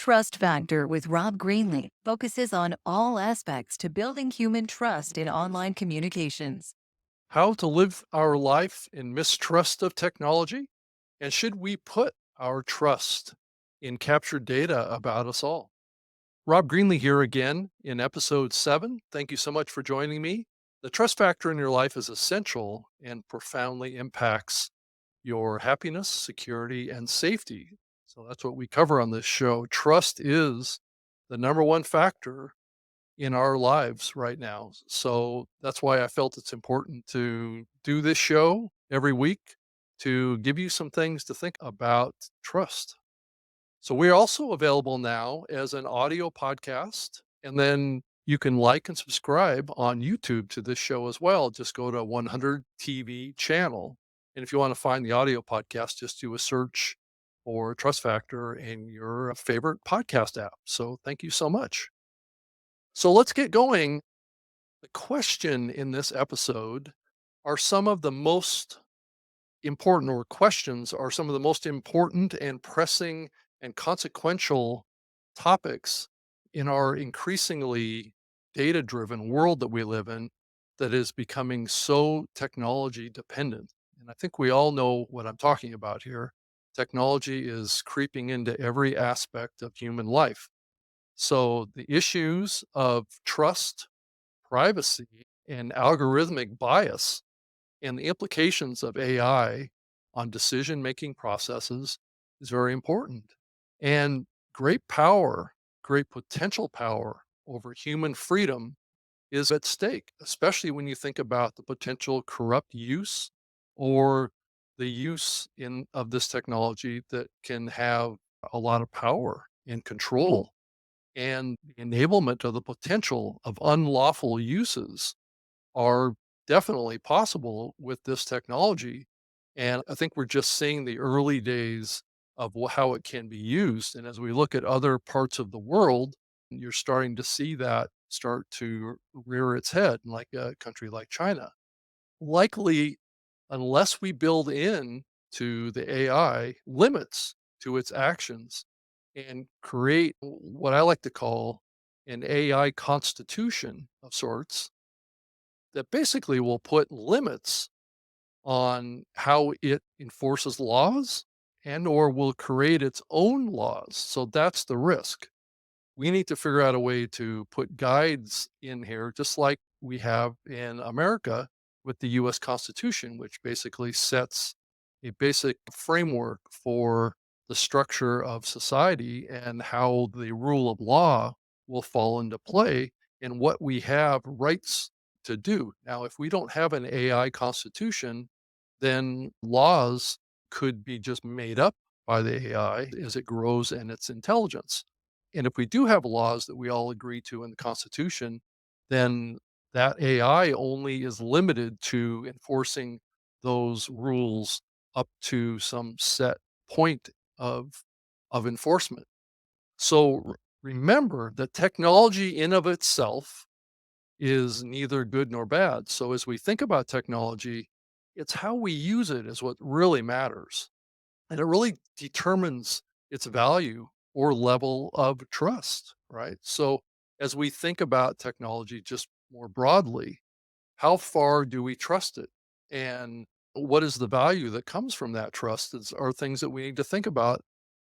Trust Factor with Rob Greenlee focuses on all aspects to building human trust in online communications. How to live our life in mistrust of technology? And should we put our trust in captured data about us all? Rob Greenlee here again in episode 7. Thank you so much for joining me. The trust factor in your life is essential and profoundly impacts your happiness, security, and safety. So that's what we cover on this show. Trust is the number one factor in our lives right now. So that's why I felt it's important to do this show every week to give you some things to think about trust. So we're also available now as an audio podcast, and then you can like and subscribe on YouTube to this show as well. Just go to 100 TV channel. And if you want to find the audio podcast, just do a search for Trust Factor in your favorite podcast app. So thank you so much. So let's get going. The question in this episode are some of the most important, or questions are some of the most important and pressing and consequential topics in our increasingly data driven world that we live in, that is becoming so technology dependent. And I think we all know what I'm talking about here. Technology is creeping into every aspect of human life. So the issues of trust, privacy, and algorithmic bias, and the implications of AI on decision making processes is very important. And great power, great potential power over human freedom is at stake, especially when you think about the potential corrupt use or the use in of this technology that can have a lot of power and control, and the enablement of the potential of unlawful uses are definitely possible with this technology. And I think we're just seeing the early days of how it can be used. And as we look at other parts of the world, you're starting to see that start to rear its head, like a country like China. Likely, unless we build in to the AI limits to its actions and create what I like to call an AI constitution of sorts that basically will put limits on how it enforces laws and or will create its own laws. So that's the risk. We need to figure out a way to put guides in here, just like we have in America with the US Constitution, which basically sets a basic framework for the structure of society and how the rule of law will fall into play and what we have rights to do. Now, if we don't have an AI constitution, then laws could be just made up by the AI as it grows in its intelligence. And if we do have laws that we all agree to in the Constitution, then that AI only is limited to enforcing those rules up to some set point of enforcement. So remember that technology in of itself is neither good nor bad. So as we think about technology, it's how we use it is what really matters. And it really determines its value or level of trust, right? So as we think about technology just more broadly, how far do we trust it? And what is the value that comes from that trust are things that we need to think about.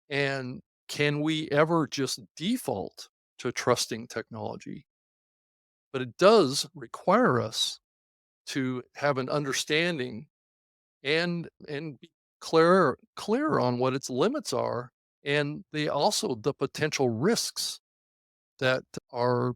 And can we ever just default to trusting technology? But it does require us to have an understanding and be clear on what its limits are, and the potential risks that are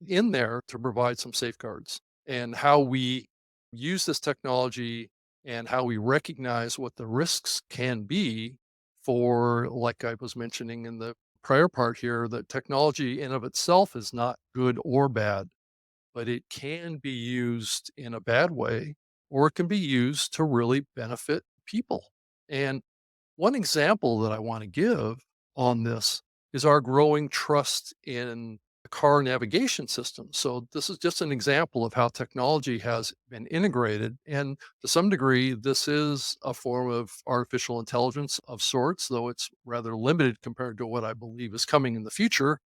in there to provide some safeguards, and how we use this technology and how we recognize what the risks can be for, like I was mentioning in the prior part here, that technology in of itself is not good or bad, but it can be used in a bad way, or it can be used to really benefit people. And one example that I want to give on this is our growing trust in car navigation system. So this is just an example of how technology has been integrated. And to some degree, this is a form of artificial intelligence of sorts, though it's rather limited compared to what I believe is coming in the future.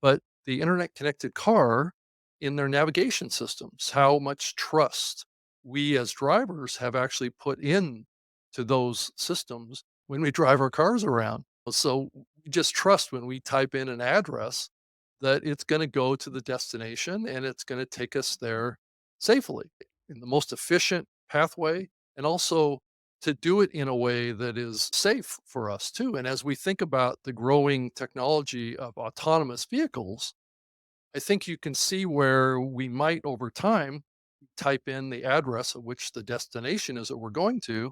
But the internet connected car in their navigation systems, how much trust we as drivers have actually put in to those systems when we drive our cars around. So we just trust when we type in an address that it's going to go to the destination and it's going to take us there safely in the most efficient pathway, and also to do it in a way that is safe for us too. And as we think about the growing technology of autonomous vehicles, I think you can see where we might over time type in the address of which the destination is that we're going to,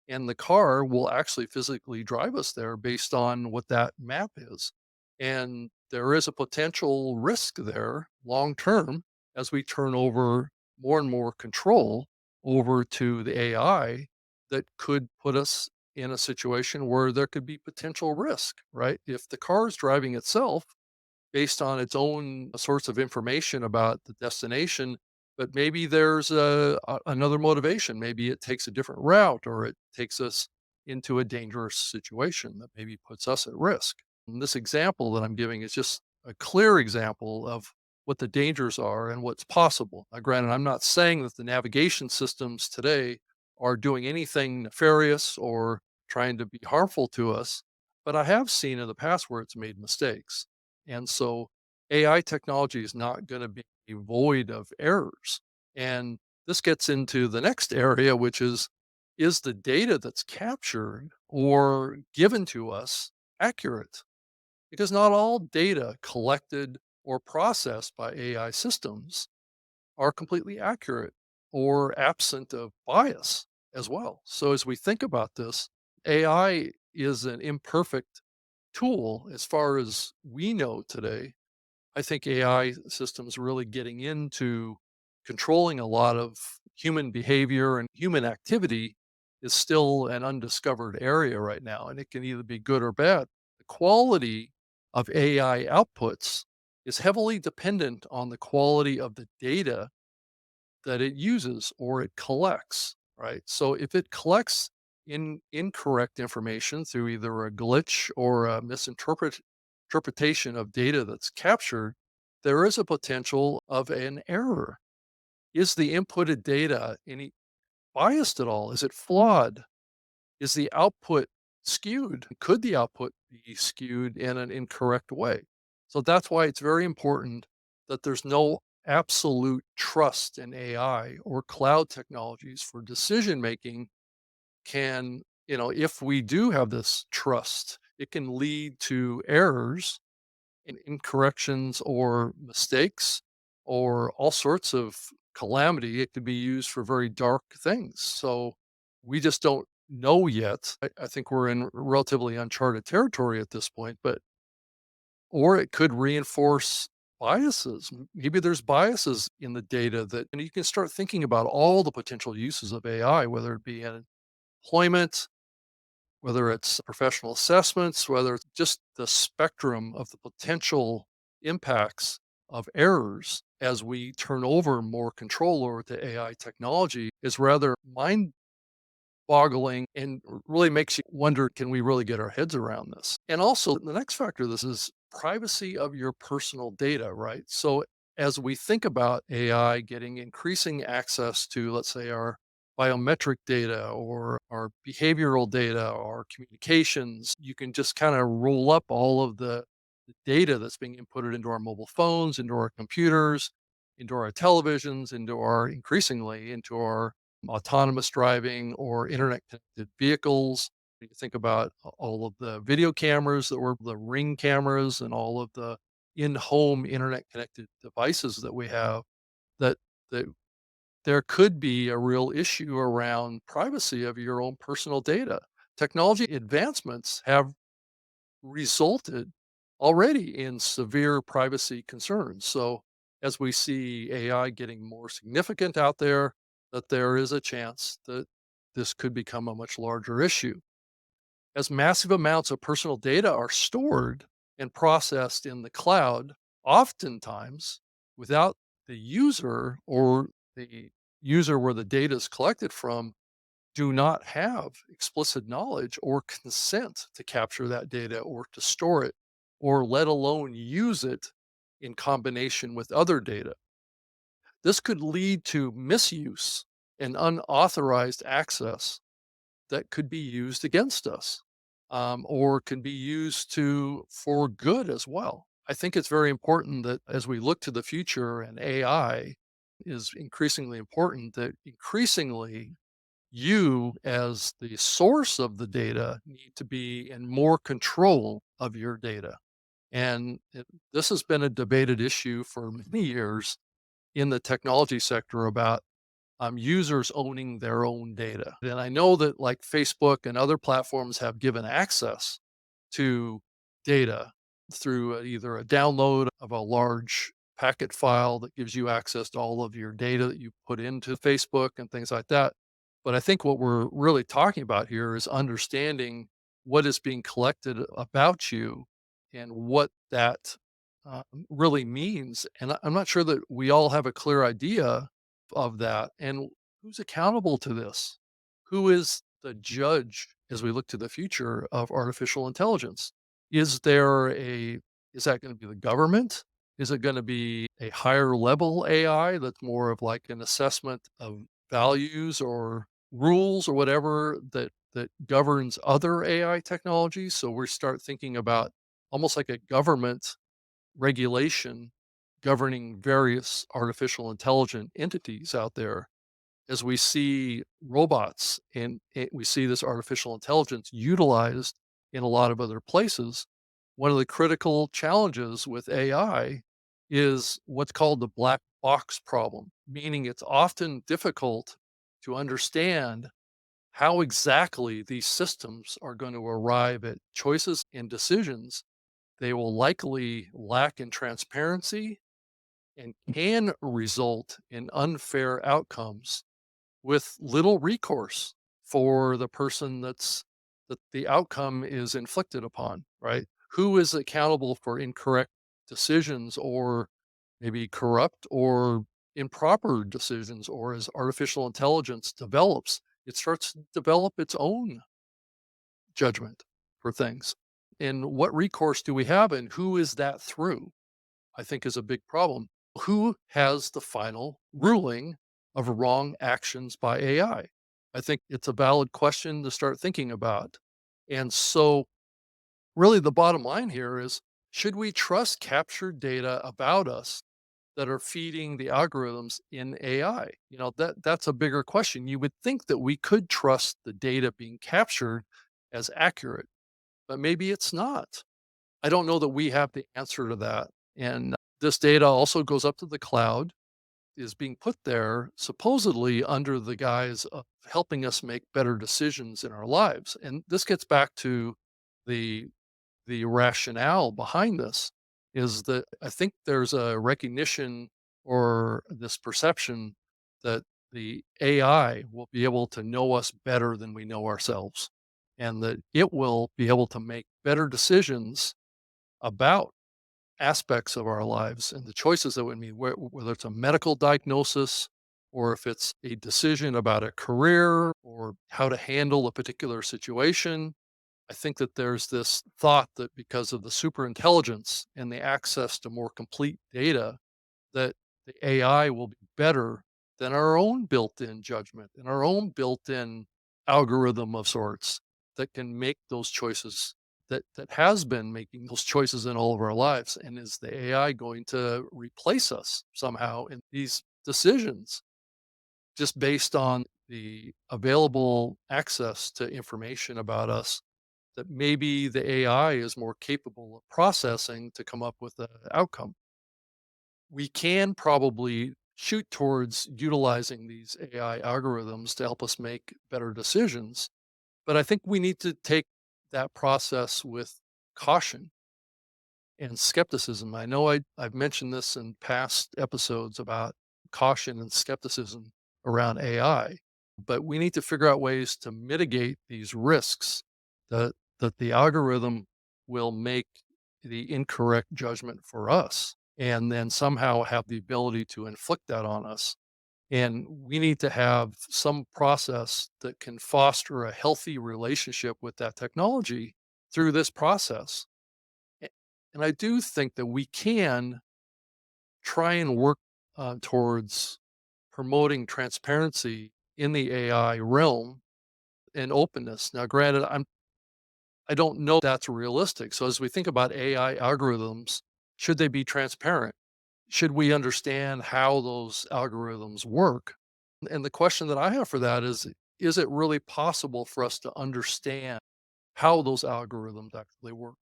and the car will actually physically drive us there based on what that map is. And there is a potential risk there long term as we turn over more and more control over to the AI that could put us in a situation where there could be potential risk, right? If the car is driving itself based on its own source of information about the destination, but maybe there's another motivation. Maybe it takes a different route or it takes us into a dangerous situation that maybe puts us at risk. And this example that I'm giving is just a clear example of what the dangers are and what's possible. Now, granted, I'm not saying that the navigation systems today are doing anything nefarious or trying to be harmful to us, but I have seen in the past where it's made mistakes. And so AI technology is not going to be void of errors. And this gets into the next area, which is the data that's captured or given to us accurate? Because not all data collected or processed by AI systems are completely accurate or absent of bias as well. So as we think about this, AI is an imperfect tool as far as we know today. I think AI systems really getting into controlling a lot of human behavior and human activity is still an undiscovered area right now, and it can either be good or bad. The quality of AI outputs is heavily dependent on the quality of the data that it uses or it collects, right? So if it collects incorrect information through either a glitch or a interpretation of data that's captured, there is a potential of an error. Is the inputted data any biased at all? Is it flawed? Is the output skewed? Could the output be skewed in an incorrect way? So that's why it's very important that there's no absolute trust in AI or cloud technologies for decision making. Can, if we do have this trust, it can lead to errors and incorrections or mistakes or all sorts of calamity. It could be used for very dark things. So we just don't know yet. I think we're in relatively uncharted territory at this point, but or it could reinforce biases. Maybe there's biases in the data that, and you can start thinking about all the potential uses of AI, whether it be in employment, whether it's professional assessments, whether it's just the spectrum of the potential impacts of errors as we turn over more control over to AI technology is rather mind boggling and really makes you wonder, can we really get our heads around this? And also, the next factor of this is privacy of your personal data, right? So, as we think about AI getting increasing access to, let's say, our biometric data or our behavioral data or communications, you can just kind of roll up all of the data that's being inputted into our mobile phones, into our computers, into our televisions, into our increasingly into our autonomous driving or internet connected vehicles. You think about all of the video cameras that were the ring cameras and all of the in-home internet connected devices that we have, that that there could be a real issue around privacy of your own personal data. Technology advancements have resulted already in severe privacy concerns. So, as we see AI getting more significant out there, that there is a chance that this could become a much larger issue. As massive amounts of personal data are stored and processed in the cloud oftentimes without the user or the user where the data is collected from do not have explicit knowledge or consent to capture that data or to store it, or let alone use it in combination with other data. This could lead to misuse and unauthorized access that could be used against us, or can be used to for good as well. I think it's very important that as we look to the future and AI is increasingly important, that increasingly you as the source of the data need to be in more control of your data. And this has been a debated issue for many years in the technology sector about users owning their own data. And I know that like Facebook and other platforms have given access to data through either a download of a large packet file that gives you access to all of your data that you put into Facebook and things like that. But I think what we're really talking about here is understanding what is being collected about you and what that really means. And I'm not sure that we all have a clear idea of that. And who's accountable to this? Who is the judge as we look to the future of artificial intelligence? Is there a is that going to be the government? Is it going to be a higher level AI that's more of like an assessment of values or rules or whatever that governs other AI technologies? So we start thinking about almost like a government regulation governing various artificial intelligent entities out there as we see robots and we see this artificial intelligence utilized in a lot of other places. One of the critical challenges with AI is what's called the black box problem, meaning it's often difficult to understand how exactly these systems are going to arrive at choices and decisions. They will likely lack in transparency and can result in unfair outcomes with little recourse for the person that the outcome is inflicted upon, right? Who is accountable for incorrect decisions or maybe corrupt or improper decisions, or as artificial intelligence develops, it starts to develop its own judgment for things. And what recourse do we have and who is that through? I think is a big problem. Who has the final ruling of wrong actions by AI? I think it's a valid question to start thinking about. And so, really, the bottom line here is should we trust captured data about us that are feeding the algorithms in AI? That's a bigger question. You would think that we could trust the data being captured as accurate, but maybe it's not. I don't know that we have the answer to that. And this data also goes up to the cloud, is being put there supposedly under the guise of helping us make better decisions in our lives. And this gets back to the the rationale behind this is that I think there's a recognition or this perception that the AI will be able to know us better than we know ourselves, and that it will be able to make better decisions about aspects of our lives and the choices that we make, whether it's a medical diagnosis or if it's a decision about a career or how to handle a particular situation. I think that there's this thought that because of the super intelligence and the access to more complete data, that the AI will be better than our own built-in judgment and our own built-in algorithm of sorts that can make those choices that has been making those choices in all of our lives. And is the AI going to replace us somehow in these decisions just based on the available access to information about us that maybe the AI is more capable of processing to come up with an outcome? We can probably shoot towards utilizing these AI algorithms to help us make better decisions. But I think we need to take that process with caution and skepticism. I know I've mentioned this in past episodes about caution and skepticism around AI, but we need to figure out ways to mitigate these risks that the algorithm will make the incorrect judgment for us. and then somehow have the ability to inflict that on us. And we need to have some process that can foster a healthy relationship with that technology through this process. A- And I do think that we can try and work towards promoting transparency in the AI realm and openness. Now, granted, I don't know that's realistic. So as we think about AI algorithms, should they be transparent? Should we understand how those algorithms work? And the question that I have for that is it really possible for us to understand how those algorithms actually work?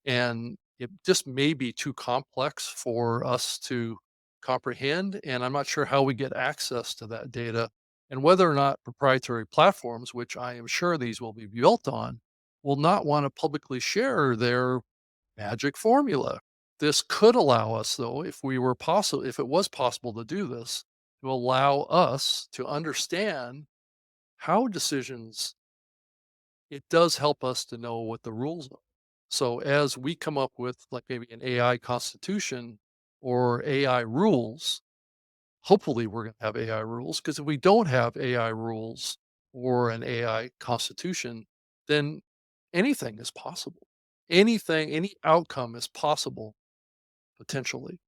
And it just may be too complex for us to comprehend. And I'm not sure how we get access to that data and whether or not proprietary platforms, which I am sure these will be built on, will not want to publicly share their magic formula. This could allow us, though, if it was possible to do this, to allow us to understand how decisions it does help us to know what the rules are. So as we come up with like maybe an AI constitution or AI rules, hopefully we're going to have AI rules because if we don't have AI rules or an AI constitution, then anything is possible. Anything, any outcome is possible potentially.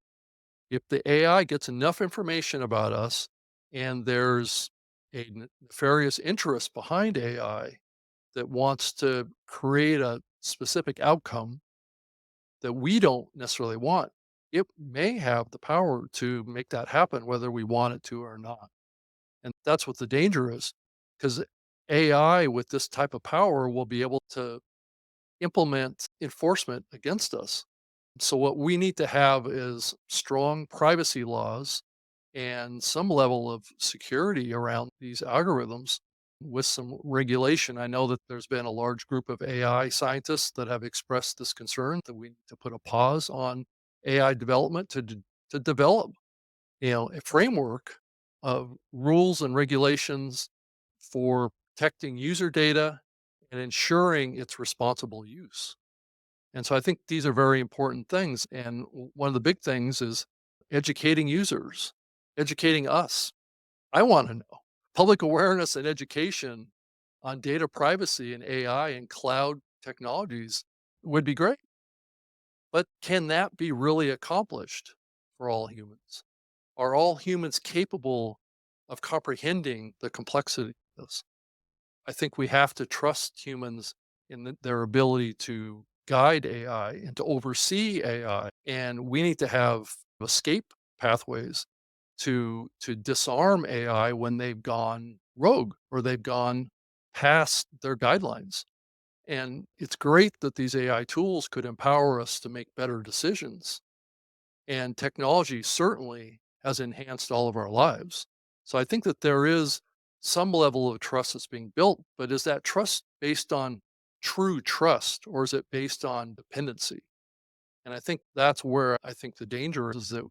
If the AI gets enough information about us and there's a nefarious interest behind AI, that wants to create a specific outcome that we don't necessarily want, it may have the power to make that happen, whether we want it to or not. And that's what the danger is, because AI with this type of power will be able to implement enforcement against us. So, what we need to have is strong privacy laws and some level of security around these algorithms with some regulation. I know that there's been a large group of AI scientists that have expressed this concern that we need to put a pause on AI development to develop, a framework of rules and regulations for protecting user data and ensuring its responsible use. And so I think these are very important things. And one of the big things is educating users, educating us. I want to know public awareness and education on data privacy and AI and cloud technologies would be great. But can that be really accomplished for all humans? Are all humans capable of comprehending the complexity of this? I think we have to trust humans in their ability to guide AI and to oversee AI. And we need to have escape pathways to disarm AI when they've gone rogue or they've gone past their guidelines. And it's great that these AI tools could empower us to make better decisions, and technology certainly has enhanced all of our lives. So I think that there is some level of trust that's being built, but is that trust based on true trust or is it based on dependency? And I think that's where I think the danger is that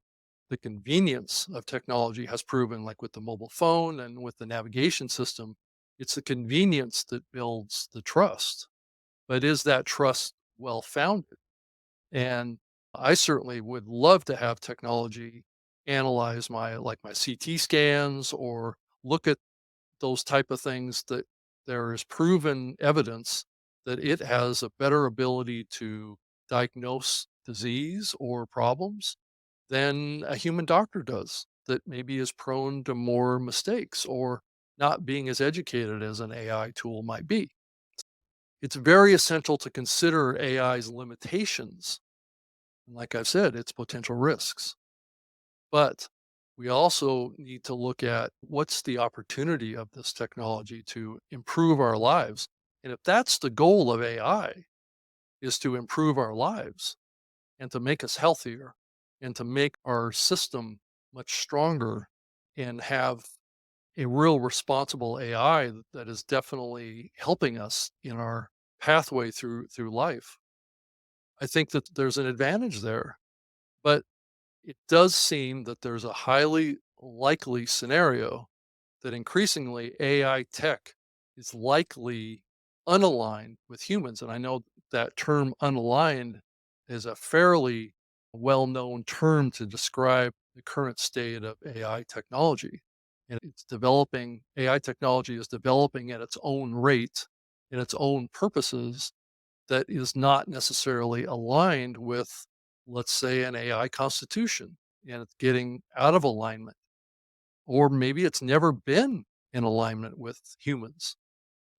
the convenience of technology has proven, like with the mobile phone and with the navigation system, it's the convenience that builds the trust. But is that trust well founded? And I certainly would love to have technology analyze my CT scans or look at those type of things that there is proven evidence that it has a better ability to diagnose disease or problems than a human doctor does that maybe is prone to more mistakes or not being as educated as an AI tool might be. It's very essential to consider AI's limitations, and like I've said, its potential risks. But we also need to look at what's the opportunity of this technology to improve our lives. And if that's the goal of AI, is to improve our lives and to make us healthier and to make our system much stronger and have a real responsible AI that is definitely helping us in our pathway through life. I think that there's an advantage there. But it does seem that there's a highly likely scenario that increasingly AI tech is likely unaligned with humans. And I know that term unaligned is a fairly well-known term to describe the current state of AI technology. And it's developing, AI technology is developing at its own rate, in its own purposes, that is not necessarily aligned with, let's say, an AI constitution, and it's getting out of alignment. Or maybe it's never been in alignment with humans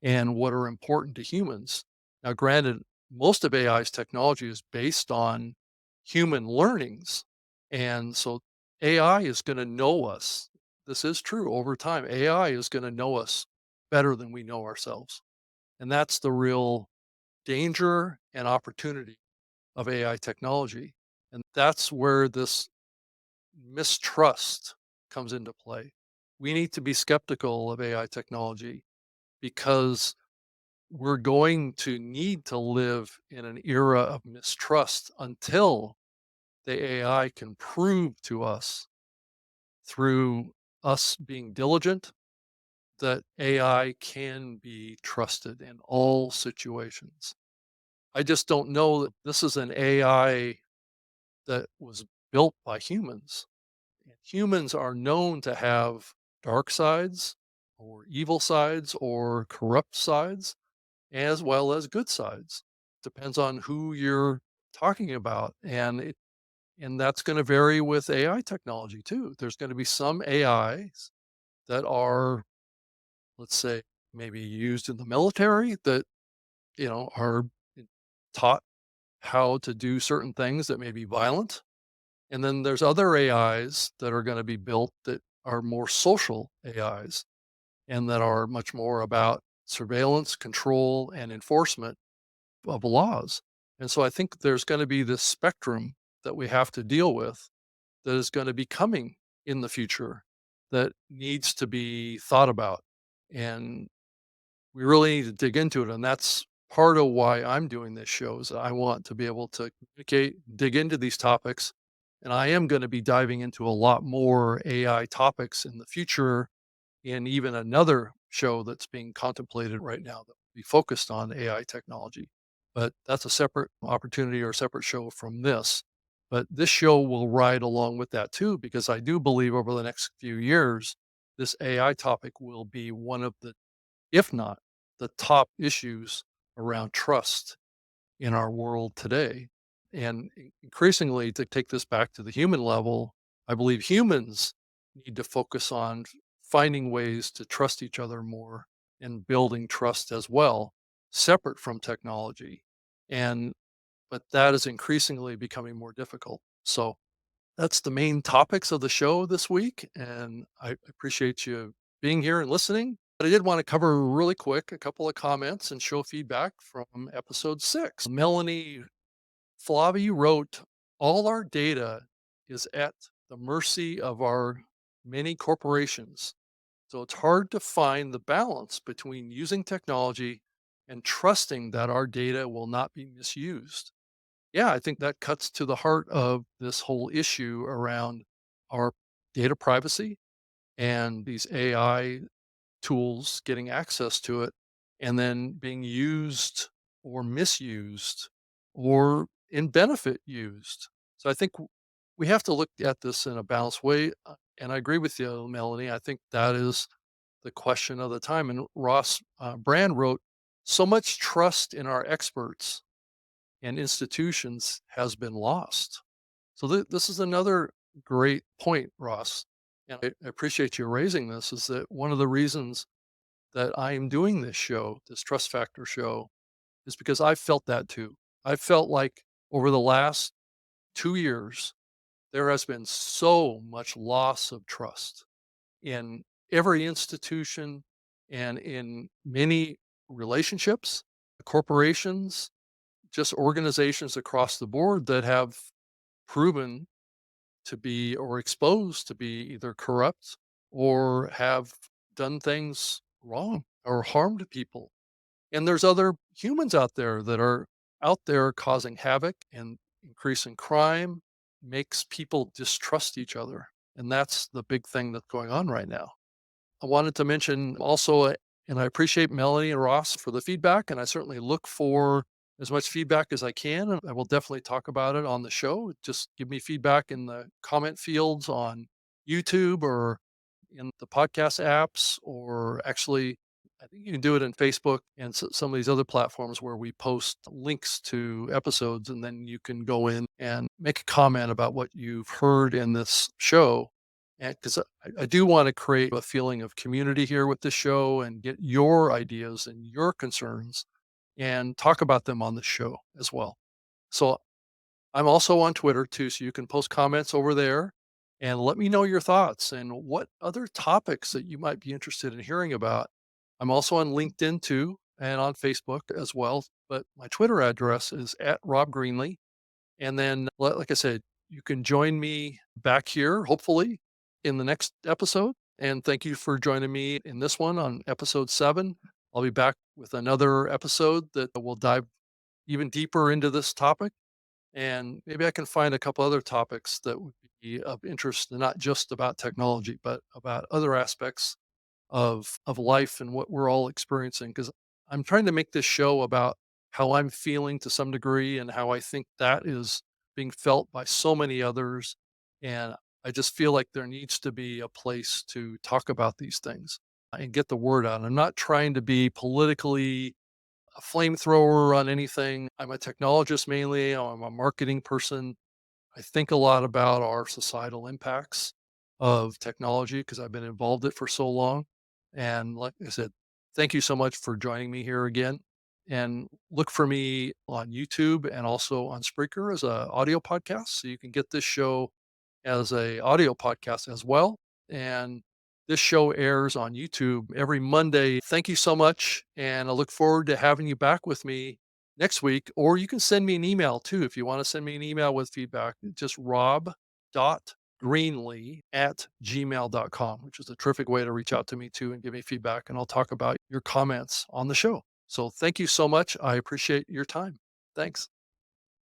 and what are important to humans. Now, granted, most of AI's technology is based on human learnings. And so AI is going to know us. This is true over time. AI is going to know us better than we know ourselves. And that's the real danger and opportunity of AI technology. And that's where this mistrust comes into play. We need to be skeptical of AI technology because we're going to need to live in an era of mistrust until the AI can prove to us through us being diligent that AI can be trusted in all situations. I just don't know that this is an AI that was built by humans. And humans are known to have dark sides or evil sides or corrupt sides as well as good sides. Depends on who you're talking about. And that's going to vary with AI technology too. There's going to be some AIs that are, let's say, maybe used in the military that, are taught how to do certain things that may be violent. And then there's other AIs that are going to be built that are more social AIs and that are much more about surveillance, control, and enforcement of laws. And so I think there's going to be this spectrum that we have to deal with that is going to be coming in the future that needs to be thought about. And we really need to dig into it. And that's part of why I'm doing this show is that I want to be able to communicate, dig into these topics. And I am going to be diving into a lot more AI topics in the future in even another show that's being contemplated right now that will be focused on AI technology. But that's a separate opportunity or a separate show from this. But this show will ride along with that too, because I do believe over the next few years, this AI topic will be one of the, if not the top issues around trust in our world today. And increasingly, to take this back to the human level, I believe humans need to focus on finding ways to trust each other more and building trust as well, separate from technology. And but that is increasingly becoming more difficult. So that's the main topics of the show this week, and I appreciate you being here and listening. But I did want to cover really quick a couple of comments and show feedback from episode 6. Melanie Flavi wrote, "All our data is at the mercy of our many corporations. So it's hard to find the balance between using technology and trusting that our data will not be misused." Yeah, I think that cuts to the heart of this whole issue around our data privacy and these AI tools getting access to it and then being used or misused or in benefit used. So I think we have to look at this in a balanced way. And I agree with you, Melanie. I think that is the question of the time. And Ross Brand wrote, "So much trust in our experts and institutions has been lost." So this is another great point, Ross. And I appreciate you raising this is that one of the reasons that I am doing this show, this Trust Factor show, is because I felt that too. I felt like over the last 2 years, there has been so much loss of trust in every institution and in many relationships, corporations, just organizations across the board that have proven to be or exposed to be either corrupt or have done things wrong or harmed people. And there's other humans out there that are out there causing havoc and increasing crime, makes people distrust each other. And that's the big thing that's going on right now. I wanted to mention also, and I appreciate Melanie and Ross for the feedback, and I certainly look for as much feedback as I can, and I will definitely talk about it on the show. Just give me feedback in the comment fields on YouTube or in the podcast apps, or actually, I think you can do it in Facebook and some of these other platforms where we post links to episodes, and then you can go in and make a comment about what you've heard in this show. And because I do want to create a feeling of community here with this show and get your ideas and your concerns and talk about them on the show as well. So I'm also on Twitter too, so you can post comments over there and let me know your thoughts and what other topics that you might be interested in hearing about. I'm also on LinkedIn too and on Facebook as well, but my Twitter address is at Rob Greenlee. And then, like I said, you can join me back here, hopefully, in the next episode. And thank you for joining me in this one on episode 7. I'll be back with another episode that will dive even deeper into this topic. And maybe I can find a couple other topics that would be of interest, and not just about technology, but about other aspects of life and what we're all experiencing. Because I'm trying to make this show about how I'm feeling to some degree and how I think that is being felt by so many others. And I just feel like there needs to be a place to talk about these things and get the word out. I'm not trying to be politically a flamethrower on anything. I'm a technologist mainly. I'm a marketing person. I think a lot about our societal impacts of technology because I've been involved in it for so long. And like I said, thank you so much for joining me here again. And look for me on YouTube and also on Spreaker as a audio podcast. So you can get this show as a audio podcast as well. And this show airs on YouTube every Monday. Thank you so much. And I look forward to having you back with me next week. Or you can send me an email too if you want to send me an email with feedback. Just rob.greenlee@gmail.com, which is a terrific way to reach out to me too and give me feedback. And I'll talk about your comments on the show. So thank you so much. I appreciate your time. Thanks.